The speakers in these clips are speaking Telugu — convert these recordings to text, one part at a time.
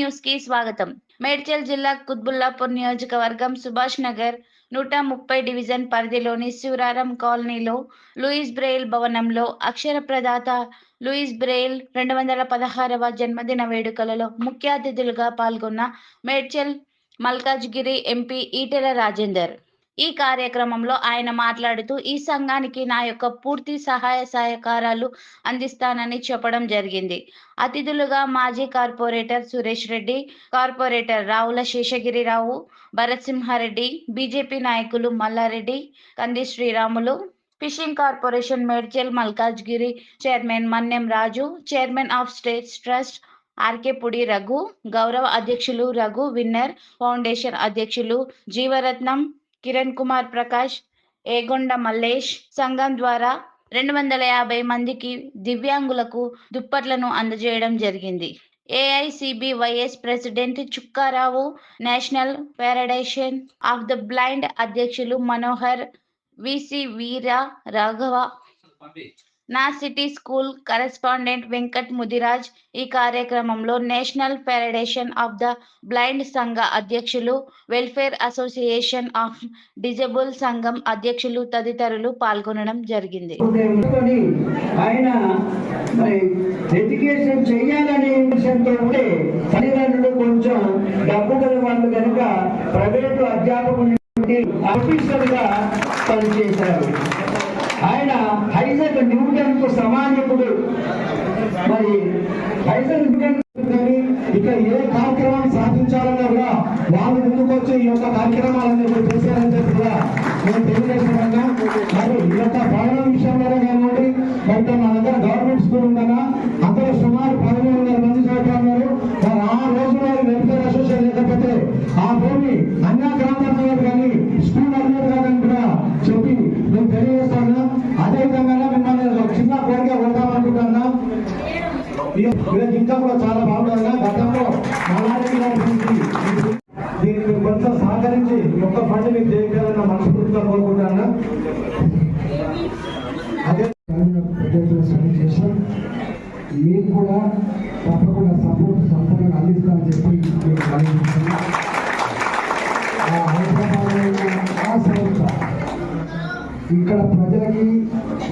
న్యూస్ కి స్వాగతం. మేడ్చల్ జిల్లా కుత్బుల్లాపూర్ నియోజకవర్గం సుభాష్ నగర్ 130 డివిజన్ పరిధిలోని శివరారం కాలనీలో లూయిస్ బ్రెయిల్ భవనంలో అక్షర ప్రదాత లూయిస్ బ్రెయిల్ 216వ జన్మదిన వేడుకలలో ముఖ్య అతిథులుగా పాల్గొన్న మేడ్చల్ మల్కాజ్గిరి ఎంపీ ఈటెల రాజేందర్. ఈ కార్యక్రమంలో ఆయన మాట్లాడుతూ ఈ సంఘానికి నా యొక్క పూర్తి సహాయ సహకారాలు అందిస్తానని చెప్పడం జరిగింది. అతిథులుగా మాజీ corporator Suresh Reddy, corporator Ravula Seshagirirao, Bharat Simhareddy, BJP నాయకులు Mallareddy, Kandi Sriramulu, fishing corporation Medchal Malkajgiri chairman Mannem Raju, chairman of states trust RK Pudi Raghu, గౌరవ అధ్యక్షులు రఘు విన్నర్ ఫౌండేషన్ అధ్యక్షులు జీవరత్నం, కిరణ్ కుమార్ ప్రకాష్, ఏగొండ మల్లేష్ సంఘం ద్వారా 250 మందికి దివ్యాంగులకు దుప్పట్లను అందజేయడం జరిగింది. AICBYS president Chukkarao, national federation of the blind అధ్యక్షులు మనోహర్, విసి వీర రాఘవ, నా city school correspondent Venkat Mudiraj, ఈ కార్యక్రమంలో national federation of the blind సంఘ అధ్యక్షులు, వెల్ఫేర్ అసోసియేషన్ ఆఫ్ డిజేబుల్ సంఘం అధ్యక్షులు తదితరులు పాల్గొనడం జరిగింది. ఆయన ఎడ్యుకేషన్ చేయాలనే విషయంతో ఉంటే తల్లిదండ్రులు కొంచెం డబ్బు గల వాళ్ళు కనుక ప్రైవేటు అధ్యాపకులు ఆఫీసర్ గా పనిచేశారు. ఆయన ఐజక్ న్యూటన్ కు సమానకుడు. మరి ఐజక్ న్యూటన్ ఇక ఏ కార్యక్రమాన్ని సాధించాలన్నా కూడా వాళ్ళు ముందుకు వచ్చి ఈ యొక్క కార్యక్రమాలన్నీ చేశారని కూడా మేము తెలియజేస్తున్నాం. మరి ఈ యొక్క భవనం విషయంలో కానివ్వండి, మరి మన దగ్గర గవర్నమెంట్ స్కూల్ ఉండగా అందులో సుమారు 1300 మంది చదువుతున్నారు. మరి ఆ రోజులో వెల్ఫేర్ అసోసియేషన్ లేకపోతే ఆ భూమి అన్యాక్రాంతం కానీ స్కూల్ అన్నారు కాదని కూడా చెప్పి మేము తెలియజేస్తాను. అదేవిధంగా మిమ్మల్ని చిన్న కోరిక కొడతామనుకుంటున్నా. ఇంకా కూడా చాలా బాగుంటుందా గతంలో దీనికి కొంచెం సహకరించి ఒక్క ఫండ్ మీకు చేయాలన్న మనస్ఫూర్తిగా కోరుకుంటున్నా. అదే మీకు కూడా తప్పకుండా సపోర్ట్ సంపూర్ణంగా అందిస్తామని చెప్పి ఇక్కడ ప్రజలకి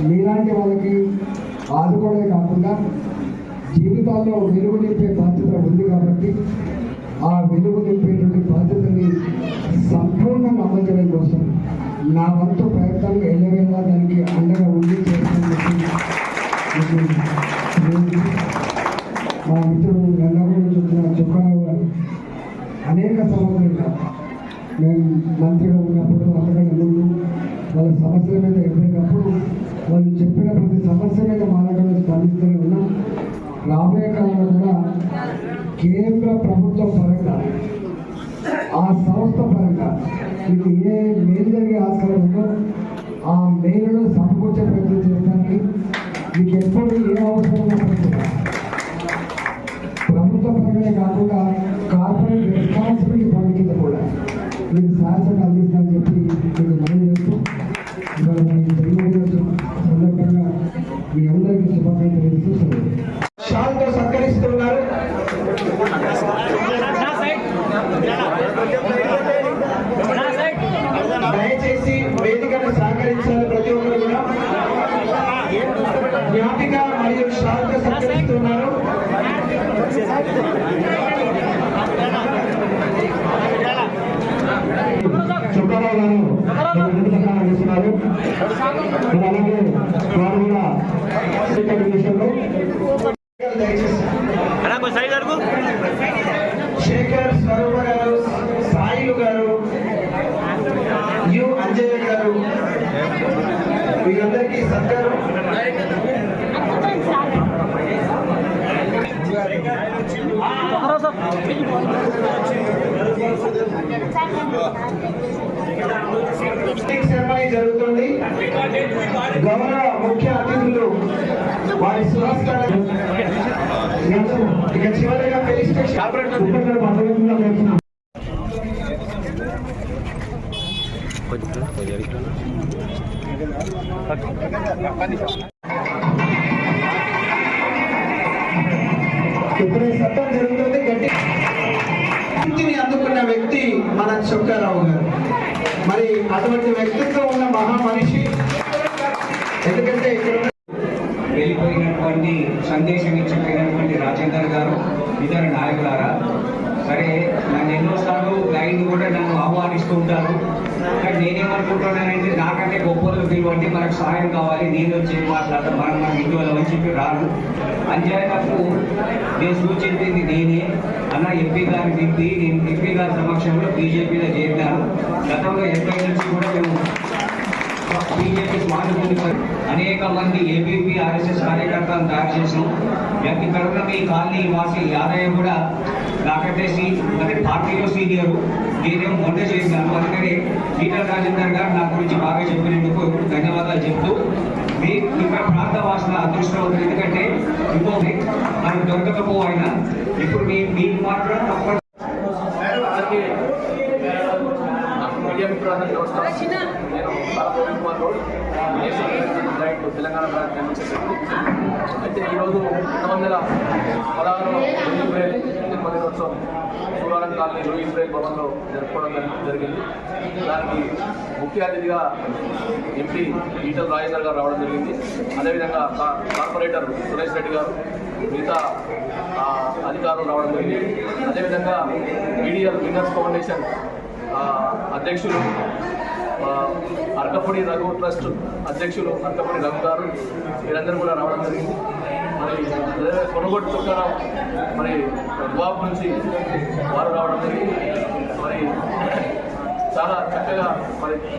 మీలాంటి వాళ్ళకి ఆదుకోవడమే కాకుండా జీవితాల్లో వెలుగు నింపే బాధ్యత ఉంది కాబట్టి ఆ వెలుగు నింపేటువంటి బాధ్యతని సంపూర్ణంగా అమలు చేయడం కోసం నా వంతు ప్రయత్నం ఎల్లవేళ దానికి అండగా ఉండి చేస్తానని మా మిత్రుడు గంగారావు చెప్తున్న చుక్కారావు గారు అనేక సంవత్సరాలుగా మేము మంత్రిగా ఉన్నప్పుడు అంతకంటే ముందు వాళ్ళ సమస్యల మీద ఎప్పటికప్పుడు వాళ్ళు చెప్పిన ప్రతి సమస్య మీద మానవులు స్పందిస్తూనే ఉన్నాం. రాబోయే కాలంలో కూడా కేంద్ర ప్రభుత్వం పరంగా ఆ సంస్థ పరంగా మీకు ఏ మేలు జరిగే ఆస్కారం ఉందో ఆ మేలును సమకూర్చే ప్రయత్నం చేయడానికి మీకు ఎప్పుడు ఏ అవసరం ప్రభుత్వ పరంగానే కాకుండా కార్పొరేట్ రెస్పాన్సిబిలిటీ ఫండ్ కింద కూడా మీకు సహాయం అందిస్తానని చెప్పి మీకు మనం చేస్తూ ఇవాళ సందర్భంగా మీ అందరికీ శుభాకాంక్షలు తెలుస్తూ షాల్తో సత్కరిస్తున్నారు. దయచేసి వేదికను సహకరించాలి. ప్రతి ఒక్కరు కూడా జ్ఞాపిక మరియు షాల్తో సత్కరిస్తున్నారు. చుక్కారావు గారు చేస్తున్నారు. అలాగే వారు కూడా విషయంలో శేఖర్ స్వరూప గారు, సాయిలు గారు, యు అంజయ్య గారు, వీరందరికీ సత్కారం. సెరమనీ జరుగుతుంది. గౌరవ ముఖ్య అతిథులు వారి సురస్కారం ఇక చివరిగా పెళ్లి స్టేషన్ ఇప్పుడు సత్తం జరుగుతుంది. గట్టి కీర్తిని అందుకున్న వ్యక్తి మన చొక్కారావు గారు. మరి అటువంటి వ్యక్తిత్వం ఉన్న మహా మనిషి. ఎందుకంటే ఇక్కడ వెళ్ళిపోయినటువంటి సందేశం ఇచ్చిపోయినటువంటి రాజేందర్ గారు, ఇతర నాయకులారా, సరే నన్ను ఎన్నోసార్లు లైన్ కూడా నన్ను ఆహ్వానిస్తూ ఉంటారు. కానీ నేనేమనుకుంటున్నానంటే నాకంటే గొప్పలు పిలువండి, మనకు సహాయం కావాలి, నేను వచ్చి మాట్లాడతాం, మన ఇంటివల్ల అని చెప్పి రాను. అంజాయకు నేను సూచించింది నేనే అన్న ఎంపీ గారి దిద్ది, నేను ఎంపీ గారి సమక్షంలో బీజేపీలో చేరినాను. గతంలో ఎంపీ నుంచి కూడా మేము బీజేపీ స్వాతంత్ర అనేక మంది ఏబీపీ ఆర్ఎస్ఎస్ కార్యకర్తలను తయారు చేసాం. ఇక్కడ ఉన్న మీ కాలనీ వాసి యాదయ్య కూడా నాకంటే అంటే పార్టీలో సీనియర్, నేనేమో మొన్న చేశాను. అందుకని ఈటల రాజేందర్ గారు నా గురించి బాగా చెప్పినందుకు ధన్యవాదాలు చెప్తూ, మీ ఇక్కడ ప్రాంత వాసన అదృష్టవంతులు. ఎందుకంటే ఇంకోటి మనకు దొరకకపో ఆయన ఇప్పుడు మీకు మాత్రం తప్ప మీడియా మిత్రులందరికీ నమస్కారం. నేను రవీంద్ర కుమార్ గౌడ్, తెలంగాణ అయితే ఈరోజు 1916 జన్మదినోత్సవం సూరారం కాలనీ లూయిస్ బ్రెయిల్ భవన్లో జరుపుకోవడం జరిగింది. దానికి ముఖ్య అతిథిగా ఎంపీ ఈటల రాజేందర్ గారు రావడం జరిగింది. అదేవిధంగా కార్పొరేటర్ సురేష్ రెడ్డి గారు, మిగతా అధికారులు రావడం జరిగింది. అదేవిధంగా మీడియా విన్నర్స్ ఫౌండేషన్ అధ్యక్షులు అర్కపూడి రఘు ట్రస్ట్ అధ్యక్షులు అర్కపూడి రఘు గారు, వీరందరూ కూడా రావడం జరిగింది. మరి కొనుగోటు చుట్టారావు మరి దుబాబ్ నుంచి వారు రావడం జరిగింది. మరి చాలా చక్కగా మరి